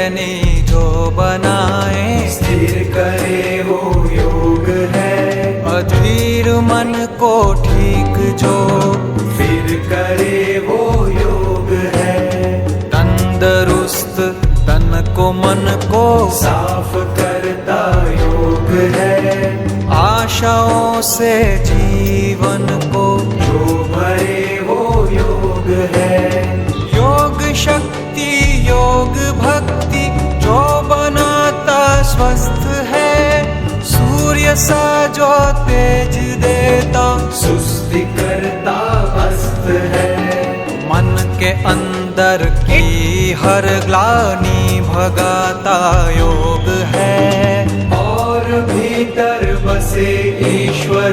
तेनी जो बनाए, स्थिर करे वो योग है। अधीर मन को ठीक जो फिर करे वो योग है। तंदरुस्त तन को मन को साफ करता योग है। आशाओं से जीवन को जो भरे वो योग है। योग शक्ति योग भक्ति जो बनाता स्वस्थ है। सूर्य सा जो तेज देता सुस्ती करता अस्त है। मन के अंदर की हर ग्लानि भगाता योग है। और भीतर बसे ईश्वर